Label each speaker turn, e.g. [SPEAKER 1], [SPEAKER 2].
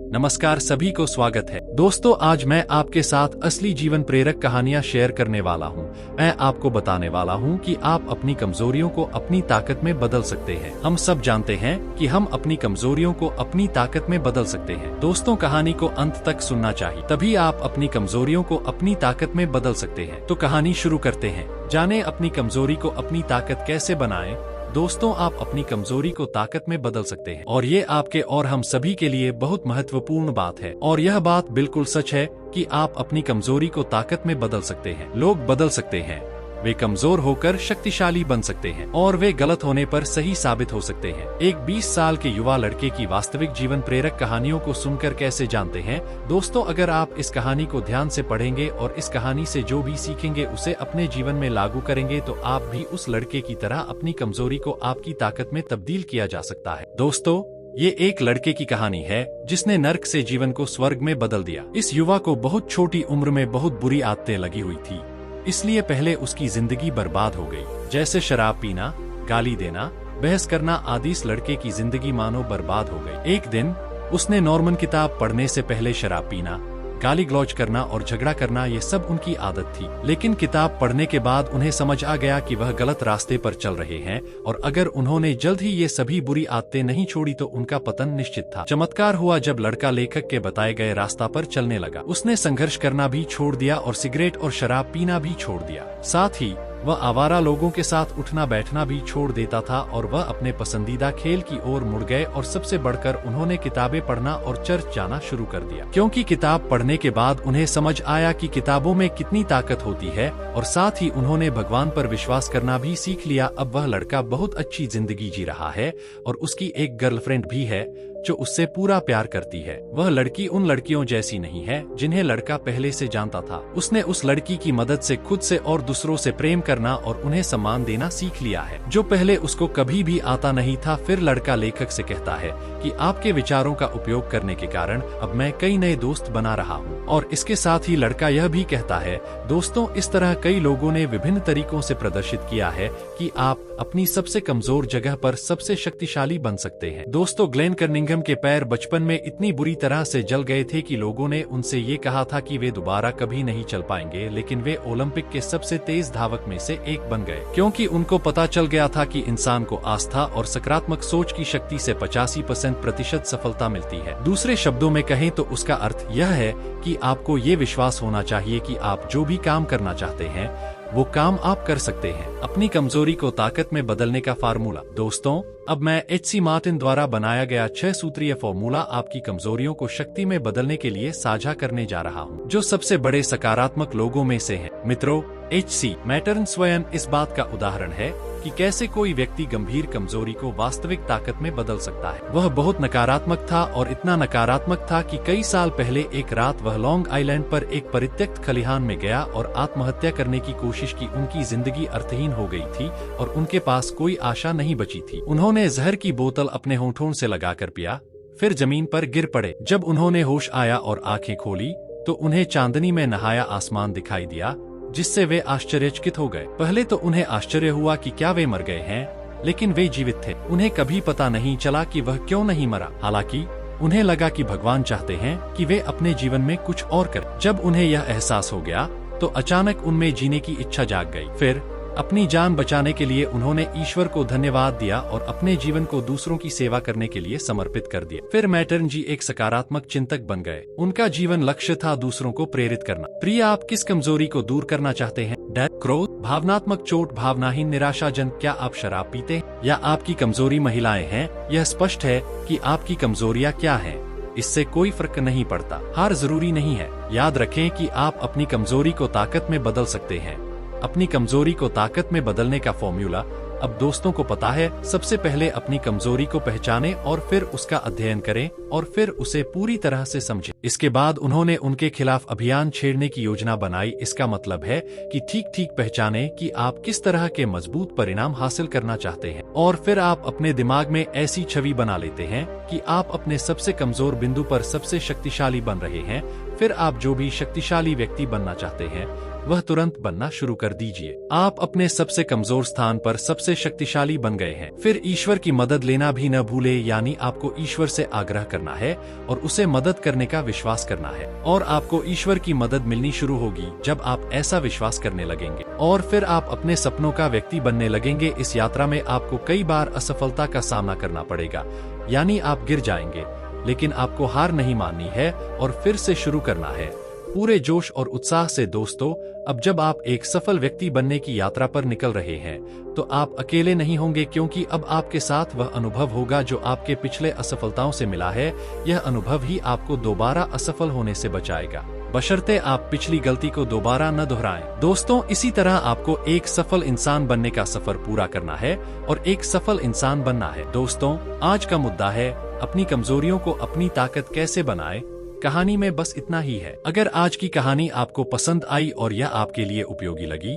[SPEAKER 1] नमस्कार, सभी को स्वागत है। दोस्तों, आज मैं आपके साथ असली जीवन प्रेरक कहानियां शेयर करने वाला हूं। मैं आपको बताने वाला हूं कि आप अपनी कमजोरियों को अपनी ताकत में बदल सकते हैं। हम सब जानते हैं कि हम अपनी कमजोरियों को अपनी ताकत में बदल सकते हैं। दोस्तों, कहानी को अंत तक सुनना चाहिए, तभी आप अपनी कमजोरियों को अपनी ताकत में बदल सकते हैं। तो कहानी शुरू करते हैं। जाने अपनी कमजोरी को अपनी ताकत कैसे बनाएं। दोस्तों, आप अपनी कमजोरी को ताकत में बदल सकते हैं और ये आपके और हम सभी के लिए बहुत महत्वपूर्ण बात है। और यह बात बिल्कुल सच है कि आप अपनी कमजोरी को ताकत में बदल सकते हैं। लोग बदल सकते हैं, वे कमजोर होकर शक्तिशाली बन सकते हैं और वे गलत होने पर सही साबित हो सकते हैं। एक 20 साल के युवा लड़के की वास्तविक जीवन प्रेरक कहानियों को सुनकर कैसे जानते हैं। दोस्तों, अगर आप इस कहानी को ध्यान से पढ़ेंगे और इस कहानी से जो भी सीखेंगे उसे अपने जीवन में लागू करेंगे तो आप भी उस लड़के की तरह अपनी कमजोरी को आपकी ताकत में तब्दील किया जा सकता है। दोस्तों, ये एक लड़के की कहानी है जिसने नर्क से जीवन को स्वर्ग में बदल दिया। इस युवा को बहुत छोटी उम्र में बहुत बुरी आदतें लगी हुई थी, इसलिए पहले उसकी जिंदगी बर्बाद हो गई। जैसे शराब पीना, गाली देना, बहस करना आदि। इस लड़के की जिंदगी मानो बर्बाद हो गई। एक दिन उसने नॉर्मन किताब पढ़ने से पहले शराब पीना, गाली गलौज करना और झगड़ा करना, ये सब उनकी आदत थी। लेकिन किताब पढ़ने के बाद उन्हें समझ आ गया कि वह गलत रास्ते पर चल रहे हैं और अगर उन्होंने जल्द ही ये सभी बुरी आदतें नहीं छोड़ी तो उनका पतन निश्चित था। चमत्कार हुआ जब लड़का लेखक के बताए गए रास्ता पर चलने लगा। उसने संघर्ष करना भी छोड़ दिया और सिगरेट और शराब पीना भी छोड़ दिया। साथ ही वह आवारा लोगों के साथ उठना बैठना भी छोड़ देता था और वह अपने पसंदीदा खेल की ओर मुड़ गए और सबसे बढ़कर उन्होंने किताबें पढ़ना और चर्च जाना शुरू कर दिया। क्योंकि किताब पढ़ने के बाद उन्हें समझ आया कि किताबों में कितनी ताकत होती है और साथ ही उन्होंने भगवान पर विश्वास करना भी सीख लिया। अब वह लड़का बहुत अच्छी जिंदगी जी रहा है और उसकी एक गर्लफ्रेंड भी है जो उससे पूरा प्यार करती है। वह लड़की उन लड़कियों जैसी नहीं है जिन्हें लड़का पहले से जानता था। उसने उस लड़की की मदद से खुद से और दूसरों से प्रेम करना और उन्हें सम्मान देना सीख लिया है, जो पहले उसको कभी भी आता नहीं था। फिर लड़का लेखक से कहता है कि आपके विचारों का उपयोग करने के कारण अब मैं कई नए दोस्त बना रहा हूँ। और इसके साथ ही लड़का यह भी कहता है, दोस्तों, इस तरह कई लोगों ने विभिन्न तरीकों से प्रदर्शित किया है कि आप अपनी सबसे कमजोर जगह पर सबसे शक्तिशाली बन सकते हैं। दोस्तों, ग्लेन कर्निंघम के पैर बचपन में इतनी बुरी तरह से जल गए थे कि लोगों ने उनसे ये कहा था कि वे दोबारा कभी नहीं चल पाएंगे, लेकिन वे ओलंपिक के सबसे तेज धावक में से एक बन गए, क्योंकि उनको पता चल गया था कि इंसान को आस्था और सकारात्मक सोच की शक्ति से 85% सफलता मिलती है। दूसरे शब्दों में कहें तो उसका अर्थ यह है कि आपको ये विश्वास होना चाहिए कि आप जो भी काम करना चाहते हैं वो काम आप कर सकते हैं। अपनी कमजोरी को ताकत में बदलने का फार्मूला। दोस्तों, अब मैं एच.सी. मार्टिन द्वारा बनाया गया 6 सूत्रीय फार्मूला आपकी कमजोरियों को शक्ति में बदलने के लिए साझा करने जा रहा हूं, जो सबसे बड़े सकारात्मक लोगों में से हैं। मित्रों, एच.सी. मार्टिन स्वयं इस बात का उदाहरण है कि कैसे कोई व्यक्ति गंभीर कमजोरी को वास्तविक ताकत में बदल सकता है। वह बहुत नकारात्मक था और इतना नकारात्मक था कि कई साल पहले एक रात वह लॉन्ग आइलैंड पर एक परित्यक्त खलिहान में गया और आत्महत्या करने की कोशिश की। उनकी जिंदगी अर्थहीन हो गई थी और उनके पास कोई आशा नहीं बची थी। उन्होंने जहर की बोतल अपने होठों से लगाकर पिया, फिर जमीन पर गिर पड़े। जब उन्होंने होश आया और आंखें खोली तो उन्हें चांदनी में नहाया आसमान दिखाई दिया, जिससे वे आश्चर्यचकित हो गए। पहले तो उन्हें आश्चर्य हुआ कि क्या वे मर गए हैं, लेकिन वे जीवित थे। उन्हें कभी पता नहीं चला कि वह क्यों नहीं मरा। हालांकि उन्हें लगा कि भगवान चाहते हैं कि वे अपने जीवन में कुछ और करें। जब उन्हें यह एहसास हो गया तो अचानक उनमें जीने की इच्छा जाग गई। फिर अपनी जान बचाने के लिए उन्होंने ईश्वर को धन्यवाद दिया और अपने जीवन को दूसरों की सेवा करने के लिए समर्पित कर दिया। फिर मैटर्न जी एक सकारात्मक चिंतक बन गए। उनका जीवन लक्ष्य था दूसरों को प्रेरित करना। प्रिय, आप किस कमजोरी को दूर करना चाहते हैं? डर, क्रोध, भावनात्मक चोट, भावनाहीन, निराशाजन? क्या आप शराब पीते हैं या आपकी कमजोरी महिलाएं हैं? यह स्पष्ट है कि आपकी कमजोरियां क्या हैं। इससे कोई फर्क नहीं पड़ता। हार जरूरी नहीं है। याद रखें कि आप अपनी कमजोरी को ताकत में बदल सकते हैं। अपनी कमजोरी को ताकत में बदलने का फॉर्मूला अब दोस्तों को पता है। सबसे पहले अपनी कमजोरी को पहचानें और फिर उसका अध्ययन करें और फिर उसे पूरी तरह से समझें। इसके बाद उन्होंने उनके खिलाफ अभियान छेड़ने की योजना बनाई। इसका मतलब है कि ठीक ठीक पहचानें कि आप किस तरह के मजबूत परिणाम हासिल करना चाहते हैं और फिर आप अपने दिमाग में ऐसी छवि बना लेते हैं कि आप अपने सबसे कमजोर बिंदु पर सबसे शक्तिशाली बन रहे हैं। फिर आप जो भी शक्तिशाली व्यक्ति बनना चाहते हैं वह तुरंत बनना शुरू कर दीजिए। आप अपने सबसे कमजोर स्थान पर सबसे शक्तिशाली बन गए हैं। फिर ईश्वर की मदद लेना भी न भूले, यानी आपको ईश्वर से आग्रह करना है और उसे मदद करने का विश्वास करना है। और आपको ईश्वर की मदद मिलनी शुरू होगी जब आप ऐसा विश्वास करने लगेंगे, और फिर आप अपने सपनों का व्यक्ति बनने लगेंगे। इस यात्रा में आपको कई बार असफलता का सामना करना पड़ेगा, यानी आप गिर जाएंगे, लेकिन आपको हार नहीं माननी है और फिर से शुरू करना है पूरे जोश और उत्साह से। दोस्तों, अब जब आप एक सफल व्यक्ति बनने की यात्रा पर निकल रहे हैं तो आप अकेले नहीं होंगे, क्योंकि अब आपके साथ वह अनुभव होगा जो आपके पिछले असफलताओं से मिला है। यह अनुभव ही आपको दोबारा असफल होने से बचाएगा, बशर्ते आप पिछली गलती को दोबारा न दोहराएं। दोस्तों, इसी तरह आपको एक सफल इंसान बनने का सफर पूरा करना है और एक सफल इंसान बनना है। दोस्तों, आज का मुद्दा है अपनी कमजोरियों को अपनी ताकत कैसे बनाएं। कहानी में बस इतना ही है। अगर आज की कहानी आपको पसंद आई और यह आपके लिए उपयोगी लगी